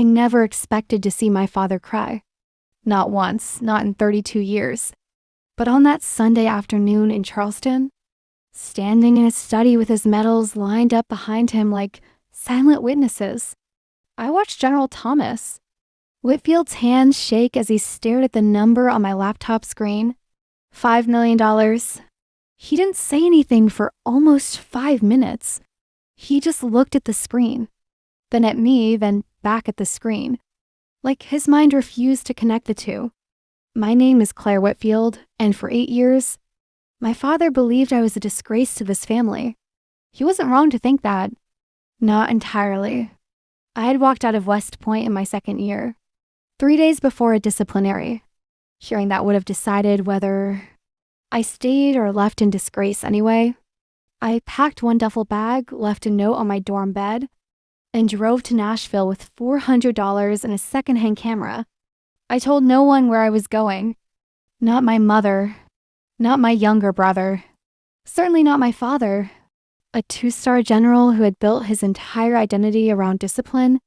I never expected to see my father cry. Not once, not in 32 years. But on that Sunday afternoon in Charleston, standing in his study with his medals lined up behind him like silent witnesses, I watched General Thomas Whitfield's hands shake as he stared at the number on my laptop screen. $5 million. He didn't say anything for almost 5 minutes. He just looked at the screen, then at me, then back at the screen. Like his mind refused to connect the two. My name is Claire Whitfield, and for 8 years, my father believed I was a disgrace to this family. He wasn't wrong to think that. Not entirely. I had walked out of West Point in my second year, 3 days before a disciplinary. Hearing that would have decided whether I stayed or left in disgrace anyway. I packed one duffel bag, left a note on my dorm bed, and drove to Nashville with $400 and a secondhand camera. I told no one where I was going. Not my mother. Not my younger brother. Certainly not my father. A 2-star general who had built his entire identity around discipline,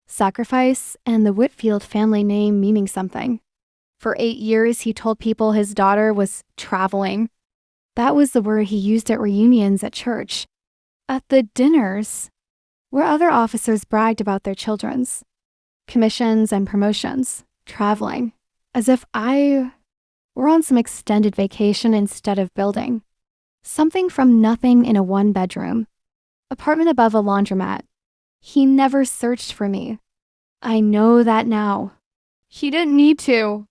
sacrifice, and the Whitfield family name meaning something. For 8 years, he told people his daughter was traveling. That was the word he used at reunions at church. At the dinners, where other officers bragged about their children's commissions and promotions, traveling, as if I were on some extended vacation instead of building. Something from nothing in a 1-bedroom, apartment above a laundromat. He never searched for me. I know that now. He didn't need to.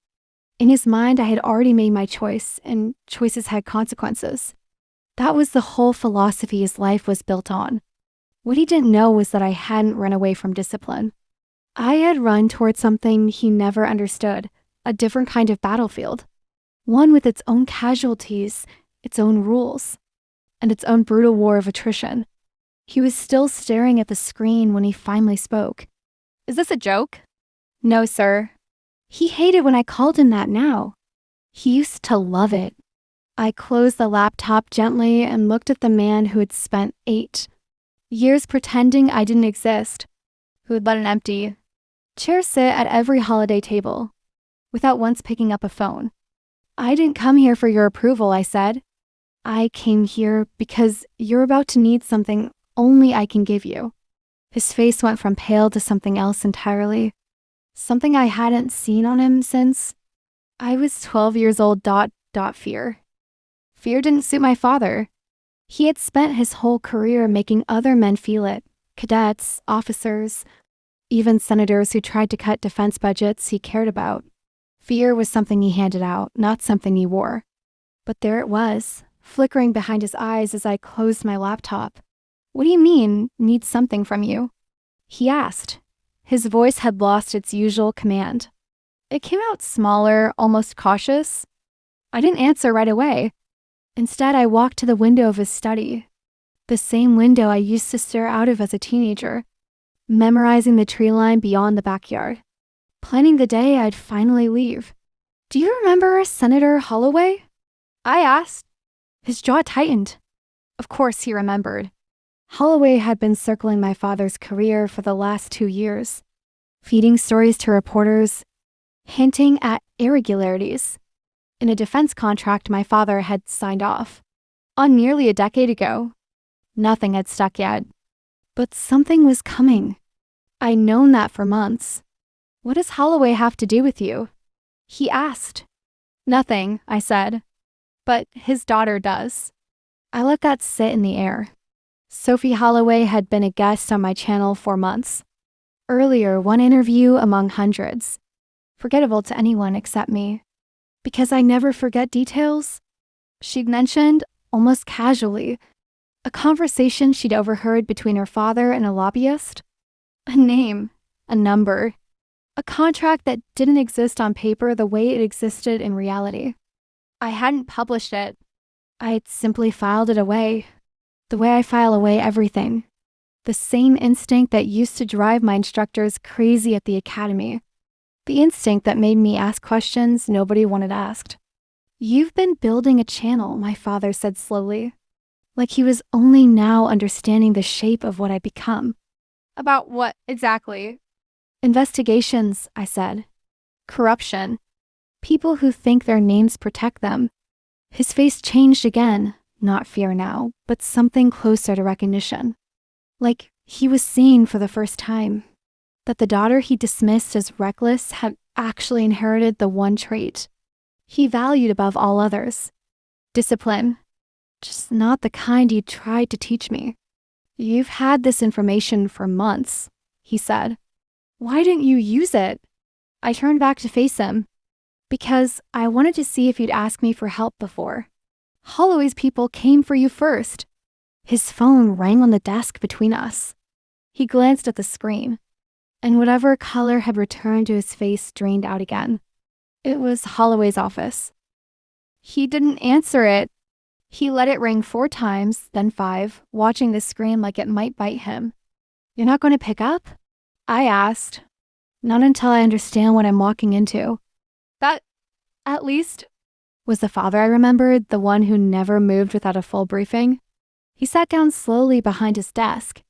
In his mind, I had already made my choice, and choices had consequences. That was the whole philosophy his life was built on. What he didn't know was that I hadn't run away from discipline. I had run toward something he never understood, a different kind of battlefield. One with its own casualties, its own rules, and its own brutal war of attrition. He was still staring at the screen when he finally spoke. "Is this a joke?" "No, sir." He hated when I called him that now. He used to love it. I closed the laptop gently and looked at the man who had spent 8 years pretending I didn't exist, who would let an empty chair sit at every holiday table, without once picking up a phone. "I didn't come here for your approval," I said. "I came here because you're about to need something only I can give you." His face went from pale to something else entirely. Something I hadn't seen on him since I was 12 years old. Fear. Fear didn't suit my father. He had spent his whole career making other men feel it. Cadets, officers, even senators who tried to cut defense budgets he cared about. Fear was something he handed out, not something he wore. But there it was, flickering behind his eyes as I closed my laptop. "What do you mean, need something from you?" he asked. His voice had lost its usual command. It came out smaller, almost cautious. I didn't answer right away. Instead, I walked to the window of his study, the same window I used to stare out of as a teenager, memorizing the tree line beyond the backyard, planning the day I'd finally leave. "Do you remember Senator Holloway?" I asked. His jaw tightened. Of course he remembered. Holloway had been circling my father's career for the last 2 years, feeding stories to reporters, hinting at irregularities in a defense contract my father had signed off on nearly a decade ago. Nothing had stuck yet, but something was coming. I'd known that for months. "What does Holloway have to do with you?" he asked. "Nothing," I said, "but his daughter does." I let that sit in the air. Sophie Holloway had been a guest on my channel for months. Earlier, one interview among hundreds. Forgettable to anyone except me. Because I never forget details. She'd mentioned, almost casually, a conversation she'd overheard between her father and a lobbyist. A name, a number, a contract that didn't exist on paper the way it existed in reality. I hadn't published it. I'd simply filed it away. The way I file away everything. The same instinct that used to drive my instructors crazy at the academy. The instinct that made me ask questions nobody wanted asked. "You've been building a channel," my father said slowly, like he was only now understanding the shape of what I'd become. "About what exactly?" Investigations, I said. Corruption. People who think their names protect them. His face changed again, not fear now, but something closer to recognition. Like he was seeing for the first time that the daughter he dismissed as reckless had actually inherited the one trait he valued above all others: discipline. Just not the kind you tried to teach me. You've had this information for months, he said. Why didn't you use it? I turned back to face him. Because I wanted to see if you'd ask me for help before. Holloway's people came for you first. His phone rang on the desk between us. He glanced at the screen, and whatever color had returned to his face drained out again. It was Holloway's office. He didn't answer it. He let it ring 4 times, then 5, watching the screen like it might bite him. You're not going to pick up? I asked. Not until I understand what I'm walking into. That, at least, was the father I remembered, the one who never moved without a full briefing. He sat down slowly behind his desk,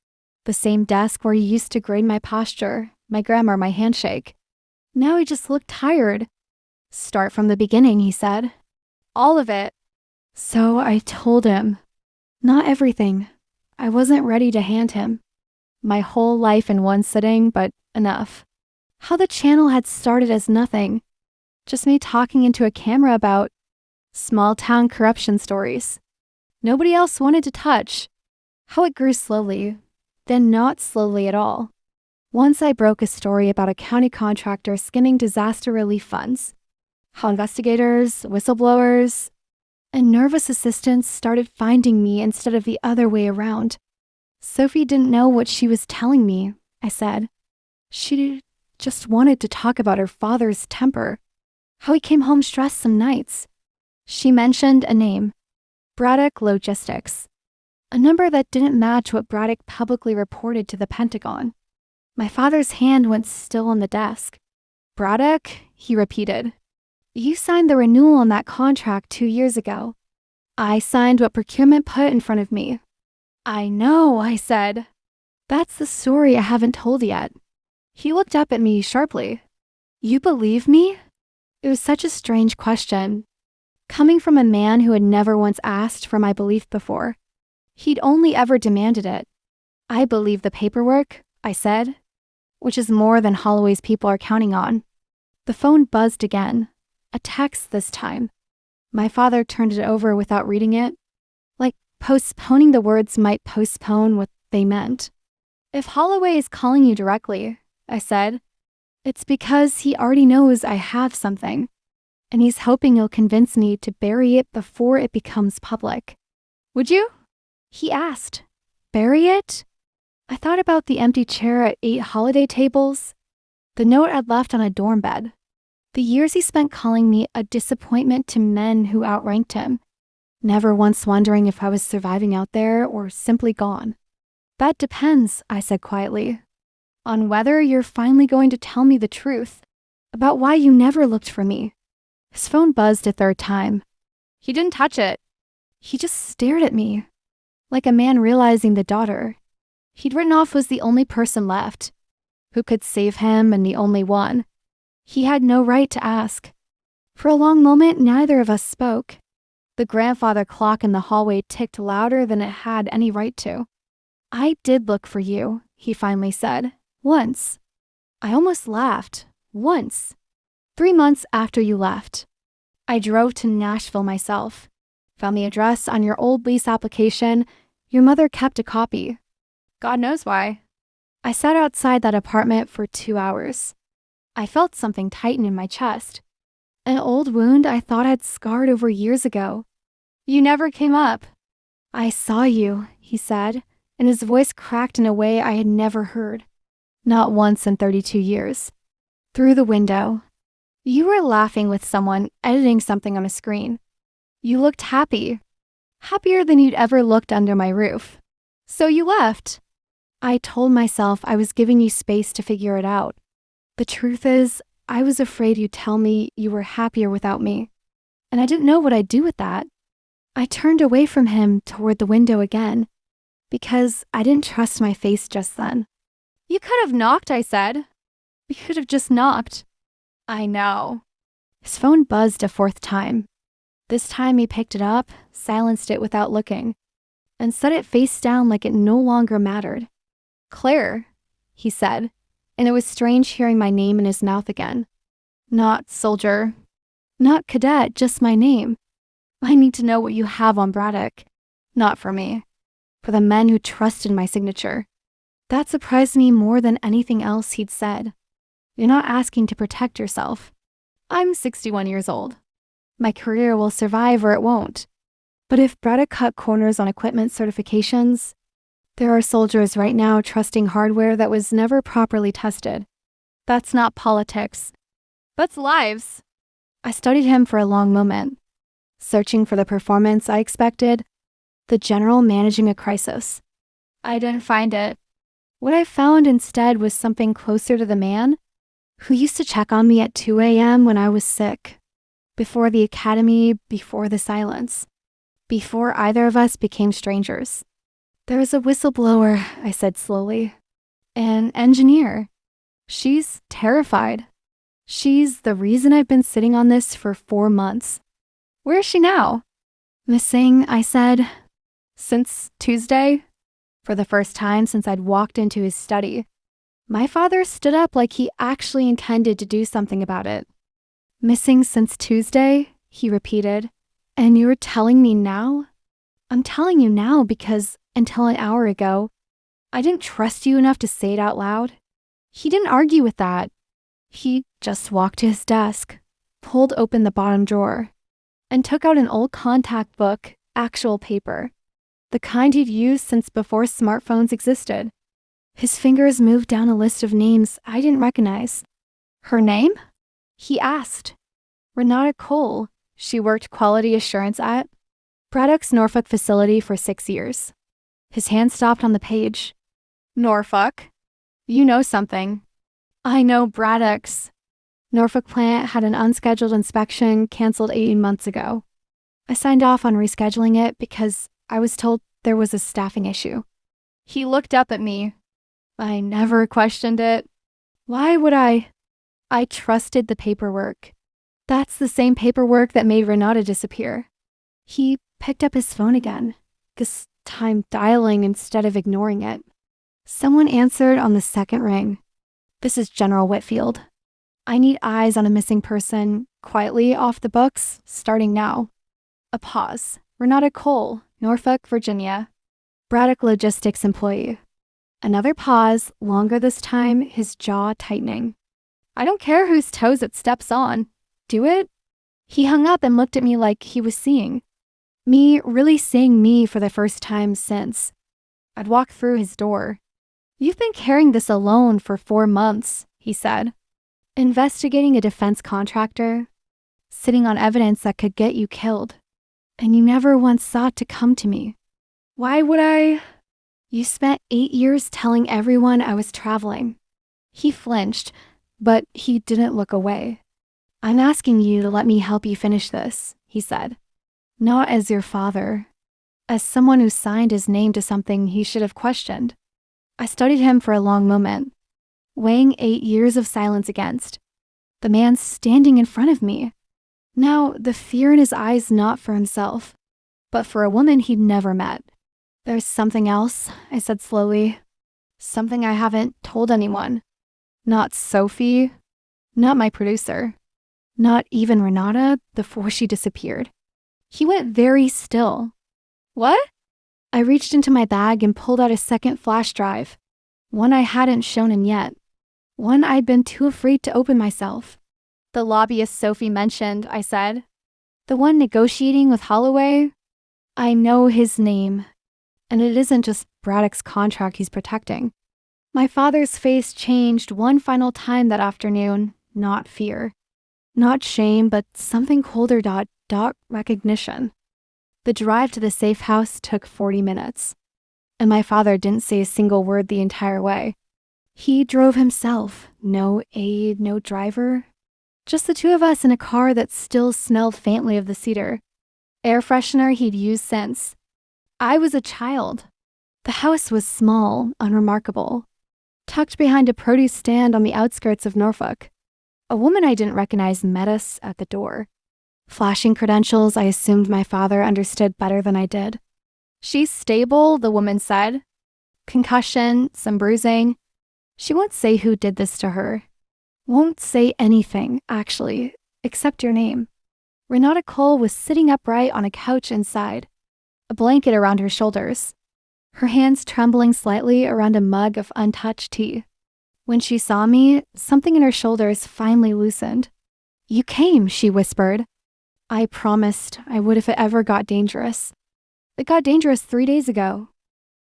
the same desk where he used to grade my posture, my grammar, my handshake. Now he just looked tired. Start from the beginning, he said. All of it. So I told him. Not everything. I wasn't ready to hand him my whole life in one sitting, but enough. How the channel had started as nothing. Just me talking into a camera about small-town corruption stories. Nobody else wanted to touch. How it grew slowly, then not slowly at all. Once I broke a story about a county contractor skimming disaster relief funds. How investigators, whistleblowers, and nervous assistants started finding me instead of the other way around. Sophie didn't know what she was telling me, I said. She just wanted to talk about her father's temper. How he came home stressed some nights. She mentioned a name, Braddock Logistics, a number that didn't match what Braddock publicly reported to the Pentagon. My father's hand went still on the desk. Braddock, he repeated. You signed the renewal on that contract 2 years ago. I signed what procurement put in front of me. I know, I said. That's the story I haven't told yet. He looked up at me sharply. You believe me? It was such a strange question, coming from a man who had never once asked for my belief before. He'd only ever demanded it. I believe the paperwork, I said, which is more than Holloway's people are counting on. The phone buzzed again, a text this time. My father turned it over without reading it, like postponing the words might postpone what they meant. If Holloway is calling you directly, I said, it's because he already knows I have something, and he's hoping you'll convince me to bury it before it becomes public. Would you? He asked. Bury it? I thought about the empty chair at 8 holiday tables, the note I'd left on a dorm bed, the years he spent calling me a disappointment to men who outranked him, never once wondering if I was surviving out there or simply gone. That depends, I said quietly, on whether you're finally going to tell me the truth about why you never looked for me. His phone buzzed a 3rd time. He didn't touch it. He just stared at me, like a man realizing the daughter he'd written off was the only person left, who could save him and the only one. He had no right to ask. For a long moment, neither of us spoke. The grandfather clock in the hallway ticked louder than it had any right to. I did look for you, he finally said. Once. I almost laughed. Once. 3 months after you left. I drove to Nashville myself. Found the address on your old lease application. Your mother kept a copy. God knows why. I sat outside that apartment for 2 hours. I felt something tighten in my chest. An old wound I thought had scarred over years ago. You never came up. I saw you, he said, and his voice cracked in a way I had never heard. Not once in 32 years. Through the window. You were laughing with someone, editing something on a screen. You looked happy. Happier than you'd ever looked under my roof. So you left. I told myself I was giving you space to figure it out. The truth is, I was afraid you'd tell me you were happier without me, and I didn't know what I'd do with that. I turned away from him toward the window again, because I didn't trust my face just then. You could have knocked, I said. You could have just knocked. I know. His phone buzzed a fourth time. This time he picked it up, silenced it without looking, and set it face down like it no longer mattered. Claire, he said, and it was strange hearing my name in his mouth again. Not soldier, not cadet, just my name. I need to know what you have on Braddock. Not for me. For the men who trusted my signature. That surprised me more than anything else he'd said. You're not asking to protect yourself. I'm 61 years old. My career will survive or it won't. But if Braddock cut corners on equipment certifications, there are soldiers right now trusting hardware that was never properly tested. That's not politics. That's lives. I studied him for a long moment, searching for the performance I expected, the general managing a crisis. I didn't find it. What I found instead was something closer to the man who used to check on me at 2 a.m. when I was sick, before the academy, before the silence, before either of us became strangers. There is a whistleblower, I said slowly. An engineer. She's terrified. She's the reason I've been sitting on this for 4 months. Where is she now? Missing, I said. Since Tuesday? For the first time since I'd walked into his study. My father stood up like he actually intended to do something about it. Missing since Tuesday, he repeated. And you're telling me now? I'm telling you now because until an hour ago, I didn't trust you enough to say it out loud. He didn't argue with that. He just walked to his desk, pulled open the bottom drawer, and took out an old contact book, actual paper, the kind he'd used since before smartphones existed. His fingers moved down a list of names I didn't recognize. Her name? He asked. Renata Cole. She worked quality assurance at Braddock's Norfolk facility for 6 years. His hand stopped on the page. Norfolk? You know something. I know Braddock's. Norfolk plant had an unscheduled inspection canceled 18 months ago. I signed off on rescheduling it because I was told there was a staffing issue. He looked up at me. I never questioned it. Why would I? I trusted the paperwork. That's the same paperwork that made Renata disappear. He picked up his phone again, this time dialing instead of ignoring it. Someone answered on the second ring. This is General Whitfield. I need eyes on a missing person, quietly off the books, starting now. A pause. Renata Cole, Norfolk, Virginia. Braddock Logistics employee. Another pause, longer this time, his jaw tightening. I don't care whose toes it steps on. Do it? He hung up and looked at me like he was seeing. Me really seeing me for the first time since. I'd walked through his door. You've been carrying this alone for 4 months, he said. Investigating a defense contractor. Sitting on evidence that could get you killed. And you never once sought to come to me. Why would I? You spent 8 years telling everyone I was traveling. He flinched, but he didn't look away. I'm asking you to let me help you finish this, he said. Not as your father. As someone who signed his name to something he should have questioned. I studied him for a long moment, weighing 8 years of silence against. The man standing in front of me. Now, the fear in his eyes not for himself, but for a woman he'd never met. There's something else, I said slowly. Something I haven't told anyone. Not Sophie. Not my producer. Not even Renata before she disappeared. He went very still. What? I reached into my bag and pulled out a second flash drive. One I hadn't shown him yet. One I'd been too afraid to open myself. The lobbyist Sophie mentioned, I said. The one negotiating with Holloway? I know his name. And it isn't just Braddock's contract he's protecting. My father's face changed one final time that afternoon, not fear. Not shame, but something colder. Recognition. The drive to the safe house took 40 minutes. And my father didn't say a single word the entire way. He drove himself. No aide, no driver. Just the two of us in a car that still smelled faintly of the cedar. Air freshener he'd used since. I was a child. The house was small, unremarkable. tucked behind a produce stand on the outskirts of Norfolk. A woman I didn't recognize met us at the door. Flashing credentials I assumed my father understood better than I did. "She's stable," the woman said. "Concussion, some bruising. She won't say who did this to her. Won't say anything, actually, except your name." Renata Cole was sitting upright on a couch inside, a blanket around her shoulders, her hands trembling slightly around a mug of untouched tea. When she saw me, something in her shoulders finally loosened. "You came," she whispered. "I promised I would if it ever got dangerous. It got dangerous 3 days ago."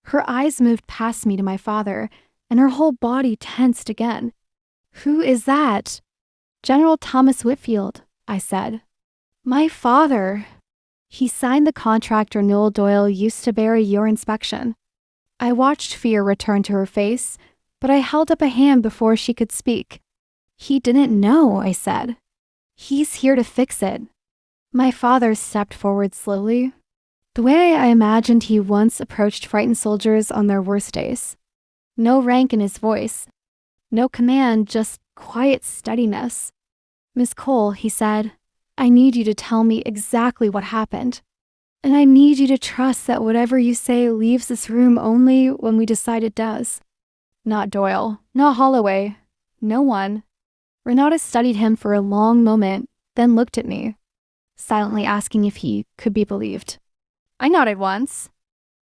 Her eyes moved past me to my father, and her whole body tensed again. "Who is that?" "General Thomas Whitfield," I said. "My father. He signed the contract Renewal Doyle used to bury your inspection." I watched fear return to her face, but I held up a hand before she could speak. "He didn't know," I said. "He's here to fix it." My father stepped forward slowly, the way I imagined he once approached frightened soldiers on their worst days. No rank in his voice, no command, just quiet steadiness. "Miss Cole," he said, "I need you to tell me exactly what happened. And I need you to trust that whatever you say leaves this room only when we decide it does." Not Doyle, not Holloway, no one. Renata studied him for a long moment, then looked at me, silently asking if he could be believed. I nodded once.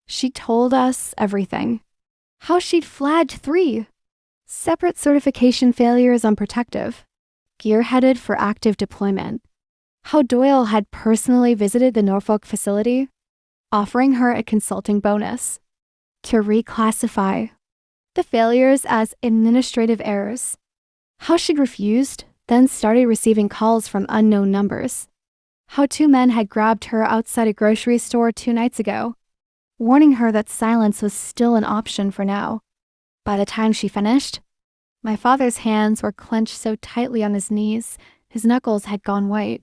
She told us everything. How she'd flagged 3 separate certification failures on protective, gearheaded for active deployment. How Doyle had personally visited the Norfolk facility, offering her a consulting bonus to reclassify the failures as administrative errors. How she'd refused, then started receiving calls from unknown numbers. How 2 men had grabbed her outside a grocery store 2 nights ago, warning her that silence was still an option for now. By the time she finished, my father's hands were clenched so tightly on his knees, his knuckles had gone white.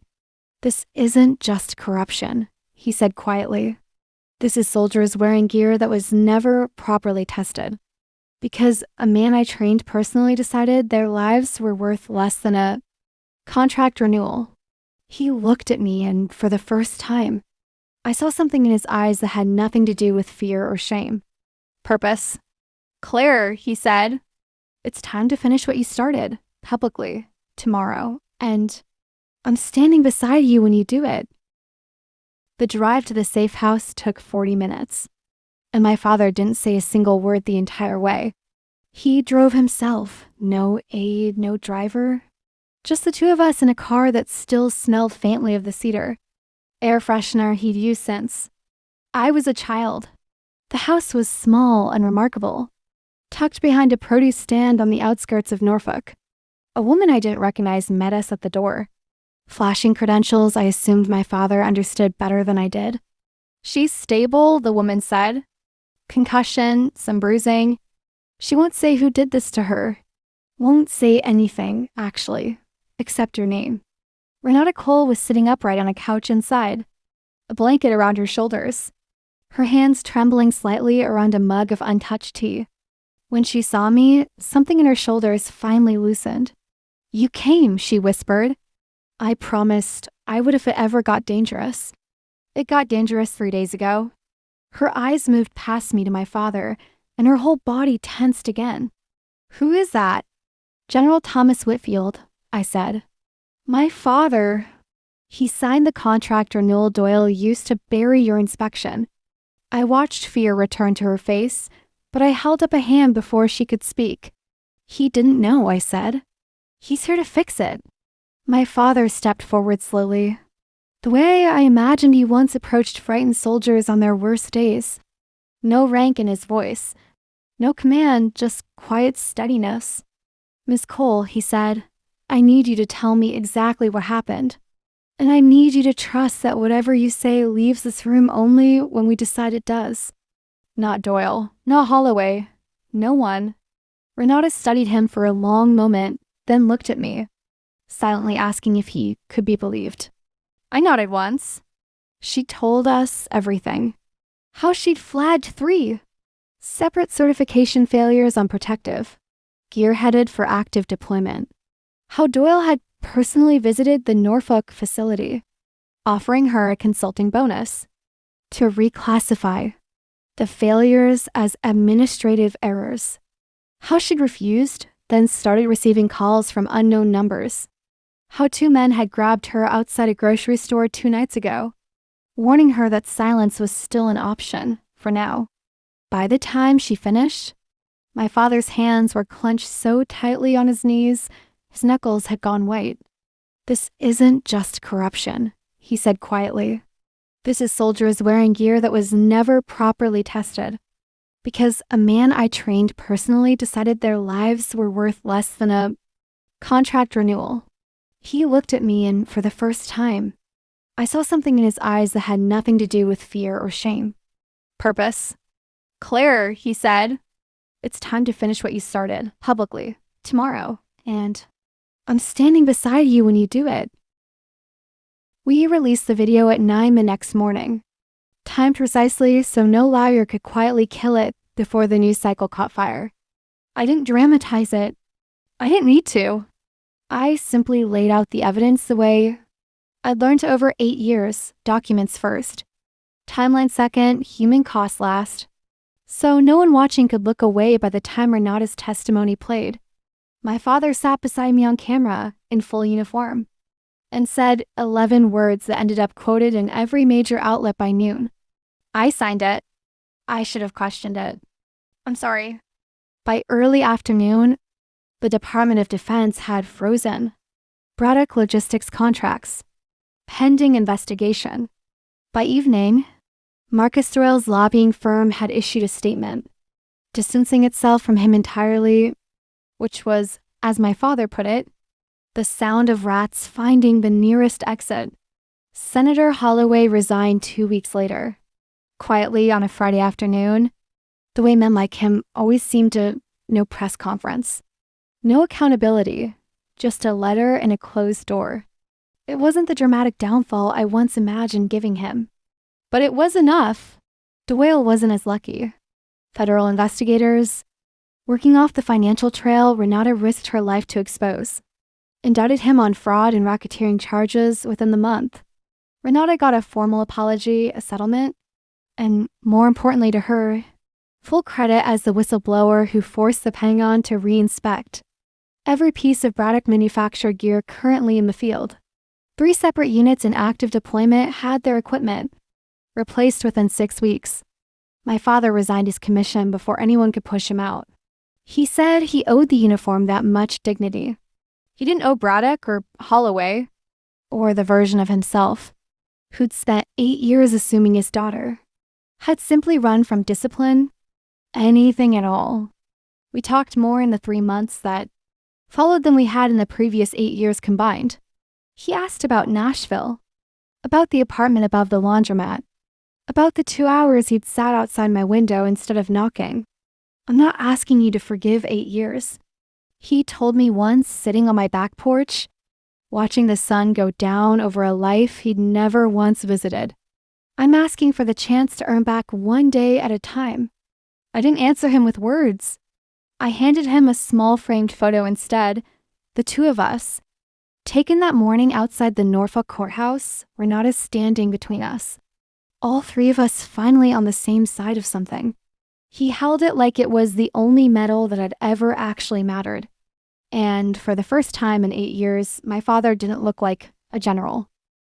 "This isn't just corruption," he said quietly. "This is soldiers wearing gear that was never properly tested. Because a man I trained personally decided their lives were worth less than a contract renewal." He looked at me, and for the first time, I saw something in his eyes that had nothing to do with fear or shame. Purpose. "Claire," he said, "it's time to finish what you started, publicly, tomorrow, and I'm standing beside you when you do it." The drive to the safe house took 40 minutes, and my father didn't say a single word the entire way. He drove himself, no aide, no driver, just the 2 of us in a car that still smelled faintly of the cedar, air freshener he'd used since. I was a child. The house was small and remarkable, tucked behind a produce stand on the outskirts of Norfolk. A woman I didn't recognize met us at the door. Flashing credentials I assumed my father understood better than I did. "She's stable," the woman said. "Concussion, some bruising. She won't say who did this to her. Won't say anything, actually, except your name." Renata Cole was sitting upright on a couch inside, a blanket around her shoulders, her hands trembling slightly around a mug of untouched tea. When she saw me, something in her shoulders finally loosened. "You came," she whispered. "I promised I would if it ever got dangerous. It got dangerous 3 days ago." Her eyes moved past me to my father, and her whole body tensed again. "Who is that?" "General Thomas Whitfield," I said. "My father. He signed the contract Renewal Doyle used to bury your inspection." I watched fear return to her face, but I held up a hand before she could speak. "He didn't know," I said. "He's here to fix it." My father stepped forward slowly, the way I imagined he once approached frightened soldiers on their worst days. No rank in his voice, no command, just quiet steadiness. "Miss Cole," he said, "I need you to tell me exactly what happened. And I need you to trust that whatever you say leaves this room only when we decide it does." Not Doyle, not Holloway, no one. Renata studied him for a long moment, then looked at me, silently asking if he could be believed. I nodded once. She told us everything. How she'd flagged 3 separate certification failures on protective, gear headed for active deployment. How Doyle had personally visited the Norfolk facility, offering her a consulting bonus to reclassify the failures as administrative errors. How she'd refused, then started receiving calls from unknown numbers. How 2 men had grabbed her outside a grocery store 2 nights ago, warning her that silence was still an option for now. By the time she finished, my father's hands were clenched so tightly on his knees, his knuckles had gone white. "This isn't just corruption," he said quietly. "This is soldiers wearing gear that was never properly tested. Because a man I trained personally decided their lives were worth less than a contract renewal." He looked at me, and for the first time, I saw something in his eyes that had nothing to do with fear or shame. Purpose. "Claire," he said, "it's time to finish what you started, publicly, tomorrow, and I'm standing beside you when you do it." We released the video at 9 the next morning, timed precisely so no lawyer could quietly kill it before the news cycle caught fire. I didn't dramatize it. I didn't need to. I simply laid out the evidence the way I'd learned over 8 years, documents first, timeline second, human cost last, so no one watching could look away by the time Renata's testimony played. My father sat beside me on camera in full uniform and said 11 words that ended up quoted in every major outlet by noon. I signed it. I should have questioned it. I'm sorry. By early afternoon, the Department of Defense had frozen Braddock Logistics contracts, pending investigation. By evening, Marcus Doyle's lobbying firm had issued a statement, distancing itself from him entirely, which was, as my father put it, the sound of rats finding the nearest exit. Senator Holloway resigned 2 weeks later, quietly on a Friday afternoon, the way men like him always seemed to. No press conference. No accountability, just a letter and a closed door. It wasn't the dramatic downfall I once imagined giving him. But it was enough. Doyle wasn't as lucky. Federal investigators, working off the financial trail Renata risked her life to expose, indicted him on fraud and racketeering charges within the month. Renata got a formal apology, a settlement, and more importantly to her, full credit as the whistleblower who forced the Pentagon to re-inspect every piece of Braddock manufactured gear currently in the field. 3 separate units in active deployment had their equipment replaced within 6 weeks. My father resigned his commission before anyone could push him out. He said he owed the uniform that much dignity. He didn't owe Braddock or Holloway, or the version of himself, who'd spent 8 years assuming his daughter, had simply run from discipline, anything at all. We talked more in the 3 months that followed than we had in the previous 8 years combined. He asked about Nashville, about the apartment above the laundromat, about the 2 hours he'd sat outside my window instead of knocking. I'm not asking you to forgive 8 years. He told me once, sitting on my back porch, watching the sun go down over a life he'd never once visited. I'm asking for the chance to earn back 1 day at a time. I didn't answer him with words. I handed him a small framed photo instead, the 2 of us, taken that morning outside the Norfolk courthouse, Renata standing between us. All 3 of us finally on the same side of something. He held it like it was the only medal that had ever actually mattered. And for the first time in 8 years, my father didn't look like a general.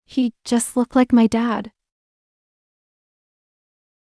He just looked like my dad.